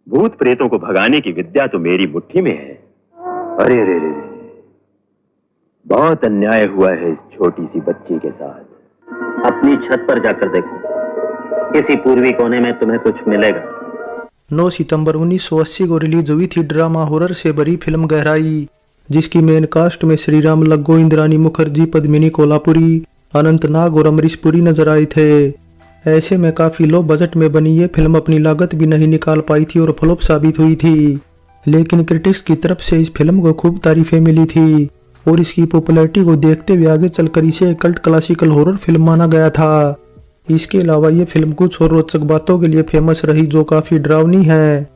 भूत प्रेतों को भगाने की विद्या तो मेरी मुट्ठी में है। अरे रे रे रे, बहुत अन्याय हुआ है इस छोटी सी बच्ची के साथ। अपनी छत पर जाकर देखो, किसी पूर्वी कोने में तुम्हें कुछ मिलेगा। 9 सितंबर 1980 को रिलीज हुई थी ड्रामा हॉरर से भरी फिल्म गहराई, जिसकी मेन कास्ट में श्रीराम लग्गो, इंद्रानी मुखर्जी, पद्मिनी कोल्हापुरी, अनंत नाग और अमरीश पुरी नजर आए थे। ऐसे में काफी लो बजट में बनी ये फिल्म अपनी लागत भी नहीं निकाल पाई थी और फ्लॉप साबित हुई थी। लेकिन क्रिटिक्स की तरफ से इस फिल्म को खूब तारीफें मिली थी और इसकी पॉपुलैरिटी को देखते हुए आगे चलकर इसे एक कल्ट क्लासिकल हॉरर फिल्म माना गया था। इसके अलावा ये फिल्म कुछ और रोचक बातों के लिए फेमस रही जो काफी डरावनी है।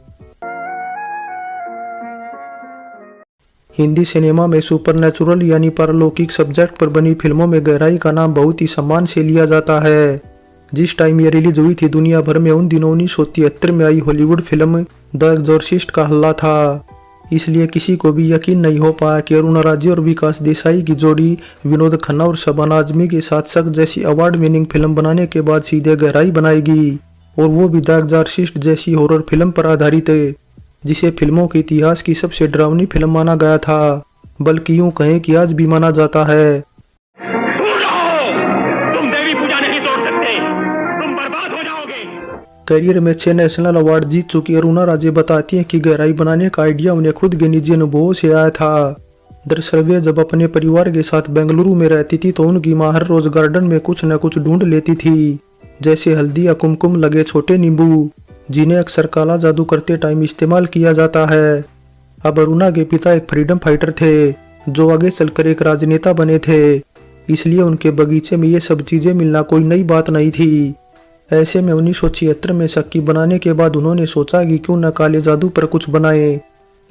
हिंदी सिनेमा में सुपरनैचुरल यानी पारलौकिक सब्जेक्ट पर बनी फिल्मों में गहराई का नाम बहुत ही सम्मान से लिया जाता है। जिस टाइम ये रिलीज हुई थी दुनिया भर में उन दिनों 1973 में आई हॉलीवुड फिल्म द एग्जॉर्सिस्ट का हल्ला था। इसलिए किसी को भी यकीन नहीं हो पाया कि अरुणा राजे और विकास देसाई की जोड़ी विनोद खन्ना और शबाना आजमी के साथ शक जैसी अवार्ड विनिंग फिल्म बनाने के बाद सीधे गहराई बनाएगी, और वो भी द एग्जॉर्सिस्ट जैसी हॉरर फिल्म पर आधारित है, जिसे फिल्मों के इतिहास की सबसे डरावनी फिल्म माना गया था, बल्कि यूं कहें कि आज भी माना जाता है। करियर में 6 नेशनल अवार्ड जीत चुकी अरुणा राजे बताती हैं कि गहराई बनाने का आइडिया उन्हें खुद के निजी अनुभवों से आया था। दरअसल वे जब अपने परिवार के साथ बेंगलुरु में रहती थी तो उनकी मां हर रोज गार्डन में कुछ न कुछ ढूंढ लेती थी, जैसे हल्दी या कुमकुम लगे छोटे नींबू, जिन्हें अक्सर काला जादू करते टाइम इस्तेमाल किया जाता है। अब अरुणा के पिता एक फ्रीडम फाइटर थे जो आगे चलकर एक राजनेता बने थे, इसलिए उनके बगीचे में ये सब चीजें मिलना कोई नई बात नहीं थी। ऐसे में 1976 में शक्की बनाने के बाद उन्होंने सोचा कि क्यों न काले जादू पर कुछ बनाए।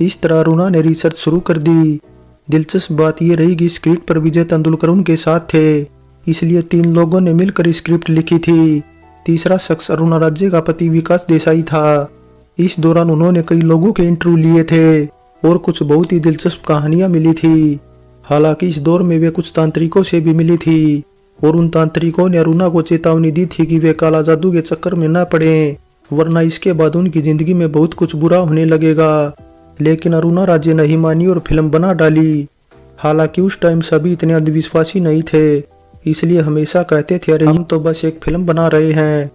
इस तरह अरुणा ने रिसर्च शुरू कर दी। दिलचस्प बात यह रही कि स्क्रिप्ट पर विजय तेंदुलकर उनके साथ थे, इसलिए 3 लोगों ने मिलकर स्क्रिप्ट लिखी थी। तीसरा शख्स अरुणा राजे का पति विकास देसाई था। इस दौरान उन्होंने कई लोगों के इंटरव्यू लिए थे और कुछ बहुत ही दिलचस्प कहानियां मिली थी। हालांकि इस दौर में वे कुछ तांत्रिकों से भी मिली थी और उन तांत्रिकों ने अरुणा को चेतावनी दी थी कि वे काला जादू के चक्कर में न पड़े, वरना इसके बाद उनकी जिंदगी में बहुत कुछ बुरा होने लगेगा। लेकिन अरुणा राजे नहीं मानी और फिल्म बना डाली। हालांकि उस टाइम सभी इतने अंधविश्वासी नहीं थे, इसलिए हमेशा कहते थे अरे हम तो बस एक फिल्म बना रहे हैं।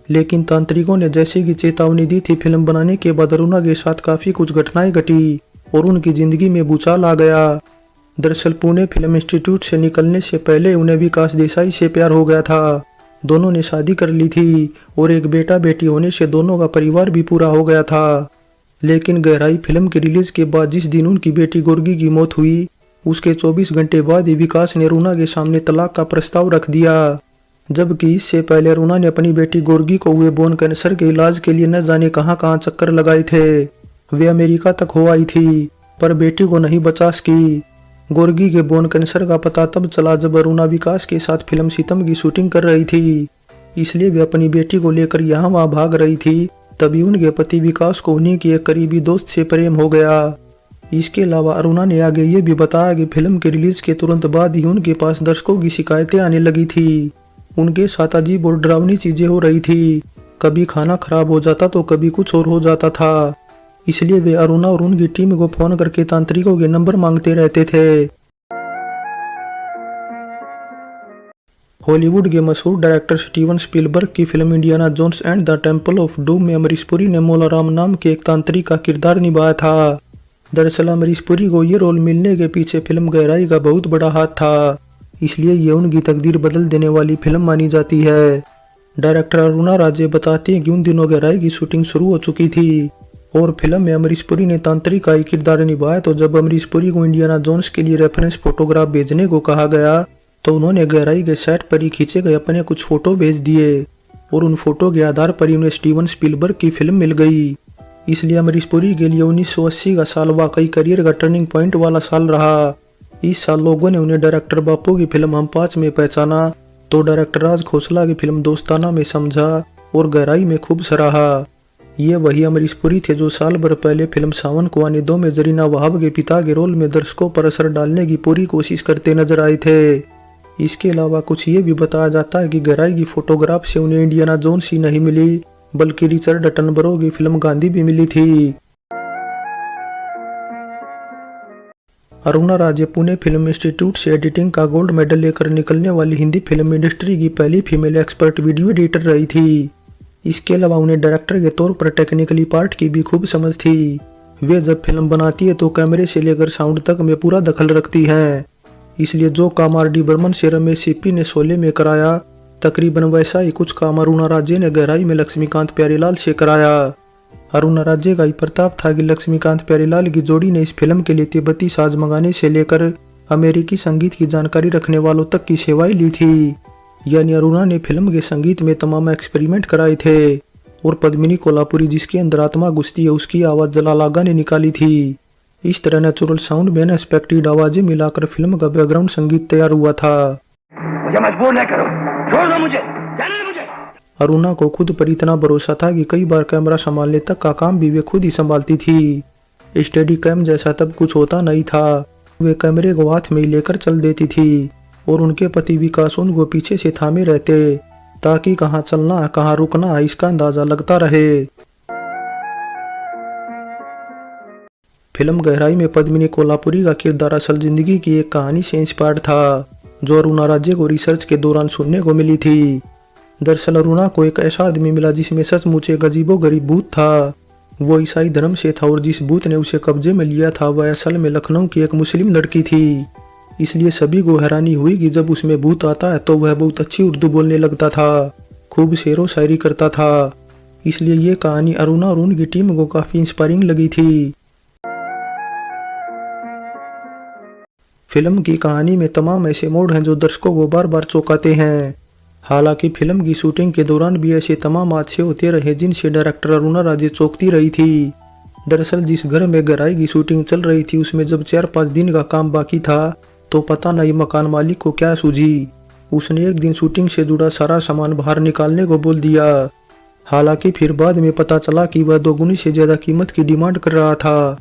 लेकिन तांत्रिकों ने जैसे कि चेतावनी दी थी, फिल्म बनाने के बाद अरुणा के साथ काफी कुछ घटनाएं घटी और उनकी जिंदगी में भूचाल आ गया। दरअसल पुणे फिल्म इंस्टीट्यूट से निकलने से पहले उन्हें विकास देसाई से प्यार हो गया था। दोनों ने शादी कर ली थी और एक बेटा बेटी होने से दोनों का परिवार भी पूरा हो गया था। लेकिन गहराई फिल्म के रिलीज के बाद जिस दिन उनकी बेटी गोर्गी की मौत हुई, उसके 24 घंटे बाद ही विकास ने अरुणा के सामने तलाक का प्रस्ताव रख दिया। जबकि इससे पहले अरुणा ने अपनी बेटी गोर्गी को हुए बोन कैंसर के इलाज के लिए न जाने कहां चक्कर लगाए थे। वे अमेरिका तक हो आई थी पर बेटी को नहीं बचा सकी। गोर्गी के बोन कैंसर का पता तब चला जब अरुणा विकास के साथ फिल्म सीतम की शूटिंग कर रही थी, इसलिए वे अपनी बेटी को लेकर यहाँ वहाँ भाग रही थी। तभी उनके पति विकास को उन्हीं की एक करीबी दोस्त से प्रेम हो गया। इसके अलावा अरुणा ने आगे ये भी बताया कि फिल्म के रिलीज के तुरंत बाद ही उनके पास दर्शकों की शिकायतें आने लगी थी। उनके साथ अजीब और डरावनी चीजें हो रही थी, कभी खाना खराब हो जाता तो कभी कुछ और हो जाता था। इसलिए वे अरुणा और उनकी टीम को फोन करके तांत्रिकों के नंबर मांगते रहते थे। हॉलीवुड के मशहूर डायरेक्टर स्टीवन स्पीलबर्ग की film Indiana Jones and the Temple of Doom में अमरीश पुरी ने मोलाराम नाम के एक तांत्रिक का किरदार निभाया था। दरअसल अमरीश पुरी को ये रोल मिलने के पीछे फिल्म गहराई का बहुत बड़ा हाथ था, इसलिए ये उनकी तकदीर बदल देने वाली फिल्म मानी जाती है। डायरेक्टर अरुणा राजे बताती हैं कि उन दिनों गहराई की शूटिंग शुरू हो चुकी थी और फिल्म में अमरीश पुरी ने तांत्रिक का एक किरदार निभाया। तो जब अमरीश पुरी को इंडियाना जोन्स के लिए रेफरेंस फोटोग्राफ भेजने को कहा गया तो उन्होंने गहराई के सेट पर ही खींचे गए अपने कुछ फोटो भेज दिए और उन फोटो के आधार पर ही उन्हें स्टीवन स्पीलबर्ग की फिल्म मिल गई। इसलिए अमरीश पुरी के लिए 1980 का साल वाकई करियर का टर्निंग पॉइंट वाला साल रहा। इस साल लोगों ने उन्हें डायरेक्टर बापू की फिल्म हम 5 में पहचाना तो डायरेक्टर राज खोसला की फिल्म दोस्ताना में समझा और गहराई में खूब सराहा। ये वही अमरीश पुरी थे जो साल भर पहले फिल्म सावन को आने दो में जरीना वहाब के पिता के रोल में दर्शकों पर असर डालने की पूरी कोशिश करते नजर आए थे। इसके अलावा कुछ ये भी बताया जाता है कि गहराई की फोटोग्राफ से उन्हें इंडियाना जोन्स ही नहीं मिली बल्कि रिचर्ड अटनबरो की फिल्म गांधी भी मिली थी। अरुणा राजे पुणे फिल्म इंस्टीट्यूट से एडिटिंग का गोल्ड मेडल लेकर निकलने वाली हिंदी फिल्म इंडस्ट्री की पहली फीमेल एक्सपर्ट वीडियो एडिटर रही थी। इसके अलावा उन्हें डायरेक्टर के तौर पर टेक्निकली पार्ट की भी खूब समझ थी। वे जब फिल्म बनाती है तो कैमरे से लेकर साउंड तक में पूरा दखल रखती हैं। इसलिए जो काम R.D. बर्मन से रमेश सिप्पी ने शोले में कराया, तकरीबन वैसा ही कुछ काम अरुणा राजे ने गहराई में लक्ष्मीकांत प्यारेलाल से कराया। अरुणा राजे का ही प्रताप था कि लक्ष्मीकांत प्यारेलाल की जोड़ी ने इस फिल्म के लिए तिब्बती साज मंगाने से लेकर अमेरिकी संगीत की जानकारी रखने वालों तक की सेवाएं ली थी। यानी अरुणा ने फिल्म के संगीत में तमाम एक्सपेरिमेंट कराए थे और पद्मिनी कोल्हापुरी जिसके अंदर आत्मा घुसती है उसकी आवाज जलालागा ने निकाली थी। इस तरह नेचुरल साउंड में अनएक्सपेक्टेड आवाजें मिलाकर फिल्म का बैकग्राउंड संगीत तैयार हुआ था। मुझे मजबूर न करो, छोड़ दो मुझे, जाने दो मुझे। अरुणा को खुद पर इतना भरोसा था कि कई बार कैमरा संभालने तक का काम भी वे खुद ही संभालती थी। स्टेडी कैम जैसा तब कुछ होता नहीं था। वे कैमरे को हाथ में ही लेकर चल देती थी और उनके पति विकास उनको पीछे से थामे रहते ताकि कहाँ चलना है कहाँ रुकना है इसका अंदाजा लगता रहे। फिल्म गहराई में पद्मिनी कोल्हापुरी का किरदार असल जिंदगी की एक कहानी से इंस्पायर्ड था जो अरुणा राजे को रिसर्च के दौरान सुनने को मिली थी। दरअसल अरुणा को एक ऐसा आदमी मिला जिसमें सचमुच एक अजीबो गरीब भूत था। वो ईसाई धर्म से था और जिस भूत ने उसे कब्जे में लिया था वह असल में लखनऊ की एक मुस्लिम लड़की थी। इसलिए सभी को हैरानी हुई कि जब उसमें भूत आता है तो वह बहुत अच्छी उर्दू बोलने लगता था, खूब शेरो शायरी करता था। इसलिए ये कहानी अरुणा और उनकी टीम को काफी इंस्पायरिंग लगी थी। फिल्म की कहानी में तमाम ऐसे मोड़ हैं जो दर्शकों को बार बार चौंकाते हैं। हालांकि फिल्म की शूटिंग के दौरान भी ऐसे तमाम हादसे होते रहे जिनसे डायरेक्टर अरुणा राजे चौंकती रही थी। दरअसल जिस घर में गहराई की शूटिंग चल रही थी उसमें जब 4-5 दिन का काम बाकी था तो पता नहीं मकान मालिक को क्या सूझी, उसने एक दिन शूटिंग से जुड़ा सारा सामान बाहर निकालने को बोल दिया। हालांकि फिर बाद में पता चला कि वह 2 गुनी से ज्यादा कीमत की डिमांड कर रहा था।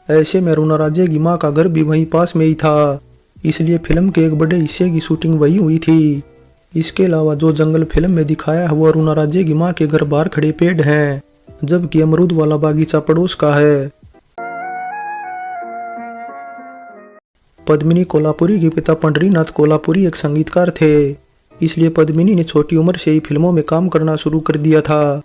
ऐसे में अरुणा राजे की माँ का घर भी वहीं पास में ही था, इसलिए फिल्म के एक बड़े हिस्से की शूटिंग वहीं हुई थी। इसके अलावा जो जंगल फिल्म में दिखाया है वो अरुणा राजे की माँ के घर बाहर खड़े पेड़ हैं, जबकि अमरूद वाला बागीचा पड़ोस का है। पद्मिनी कोल्हापुरी के पिता पंडरीनाथ कोल्हापुरी एक संगीतकार थे, इसलिए पद्मिनी ने छोटी उम्र से ही फिल्मों में काम करना शुरू कर दिया था।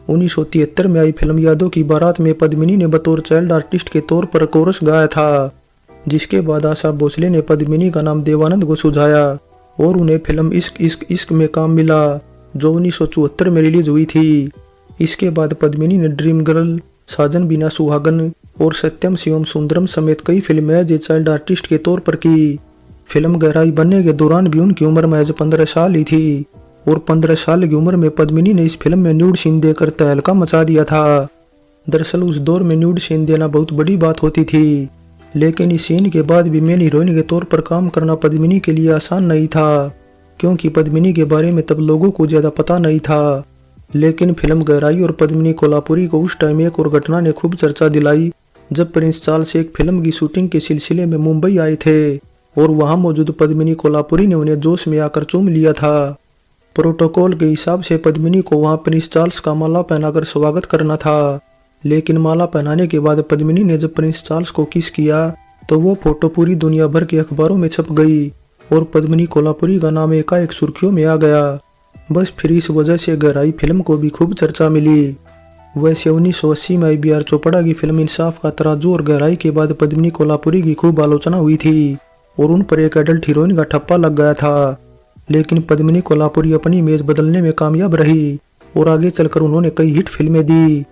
1973 में आई फिल्म यादों की बारात में पद्मिनी ने बतौर चाइल्ड आर्टिस्ट के तौर पर कोरस गाया था, जिसके बाद आशा भोसले ने पद्मिनी का नाम देवानंद को सुझाया और उन्हें फिल्म इश्क इश्क इश्क में काम मिला जो 1974 में रिलीज हुई थी। इसके बाद पद्मिनी ने ड्रीम गर्ल, साजन बिना सुहागन और सत्यम शिवम सुंदरम समेत कई फिल्में एज ए चाइल्ड आर्टिस्ट के तौर पर की। फिल्म गहराई बनने के दौरान भी उनकी उम्र महज 15 साल ही थी और 15 साल की उम्र में पद्मिनी ने इस फिल्म में न्यूड सीन देकर तहलका मचा दिया था। दरअसल उस दौर में न्यूड सीन देना बहुत बड़ी बात होती थी, लेकिन इस सीन के बाद भी मेन हीरोइन के तौर पर काम करना पद्मिनी के लिए आसान नहीं था, क्योंकि पद्मिनी के बारे में तब लोगों को ज्यादा पता नहीं था। लेकिन फिल्म गहराई और पद्मिनी कोल्हापुरी को उस टाइम एक और घटना ने खूब चर्चा दिलाई जब प्रिंस चार्ल्स एक फिल्म की शूटिंग के सिलसिले में मुंबई आए थे और वहां मौजूद पद्मिनी कोल्हापुरी ने उन्हें जोश में आकर चूम लिया था। प्रोटोकॉल के हिसाब से पद्मिनी को वहां प्रिंस चार्ल्स का माला पहनाकर स्वागत करना था, लेकिन माला पहनाने के बाद पद्मिनी ने जब प्रिंस चार्ल्स को किस किया तो वो फोटो पूरी दुनिया भर के अखबारों में छप गई और पद्मिनी कोल्हापुरी का नाम एकाएक सुर्खियों में आ गया। बस फिर इस वजह से गहराई फिल्म को भी खूब चर्चा मिली। वैसे 1980 में आई बी.आर. चोपड़ा की फिल्म इंसाफ का तराजू और गहराई के बाद पद्मिनी कोल्हापुरी की खूब आलोचना हुई थी और उन पर एक एडल्ट हीरोइन का ठप्पा लग गया था, लेकिन पद्मिनी कोल्हापुरी अपनी इमेज बदलने में कामयाब रही और आगे चलकर उन्होंने कई हिट फिल्में दी।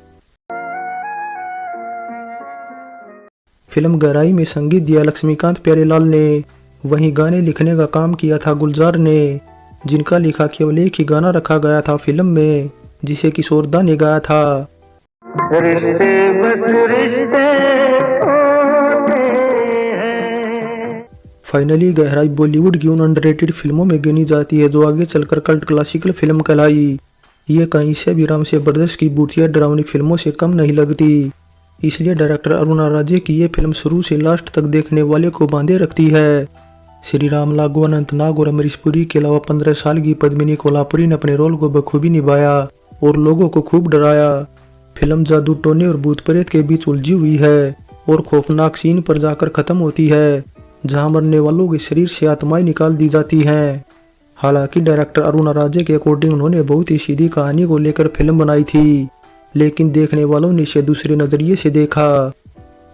फिल्म गहराई में संगीत दिया लक्ष्मीकांत प्यारेलाल ने, वहीं गाने लिखने का काम किया था गुलजार ने, जिनका लिखा केवल एक ही गाना रखा गया था फिल्म में जिसे किशोर दा ने गाया था। रिश्ते बस रिश्ते होते हैं। फाइनली गहराई बॉलीवुड की उन अंडररेटेड फिल्मों में गिनी जाती है जो आगे चलकर कल्ट क्लासिकल फिल्म कहलाई। ये कहीं से भी राम से बरदस की भूतिया डरावनी फिल्मों से कम नहीं लगती, इसलिए डायरेक्टर अरुणा राजे की ये फिल्म शुरू से लास्ट तक देखने वाले को बांधे रखती है। श्री राम लागू, अनंत नाग और अमरीश पुरी के अलावा 15 साल की पद्मिनी कोल्हापुरी ने अपने रोल को बखूबी निभाया और लोगों को खूब डराया। फिल्म जादू टोने और भूत प्रेत के बीच उलझी हुई है और खौफनाक सीन पर जाकर खत्म होती है, जहां मरने वालों के शरीर से आत्माएं निकाल दी जाती हैं। हालांकि डायरेक्टर अरुणा राजे के अकॉर्डिंग उन्होंने बहुत ही सीधी कहानी को लेकर फिल्म बनाई थी, लेकिन देखने वालों ने इसे दूसरे नजरिए से देखा।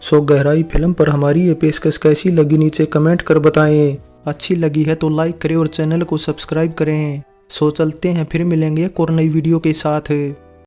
सो गहराई फिल्म पर हमारी ये पेशकश कैसी लगी नीचे कमेंट कर बताएं। अच्छी लगी है तो लाइक करें और चैनल को सब्सक्राइब करें। सो चलते हैं, फिर मिलेंगे एक और नई वीडियो के साथ।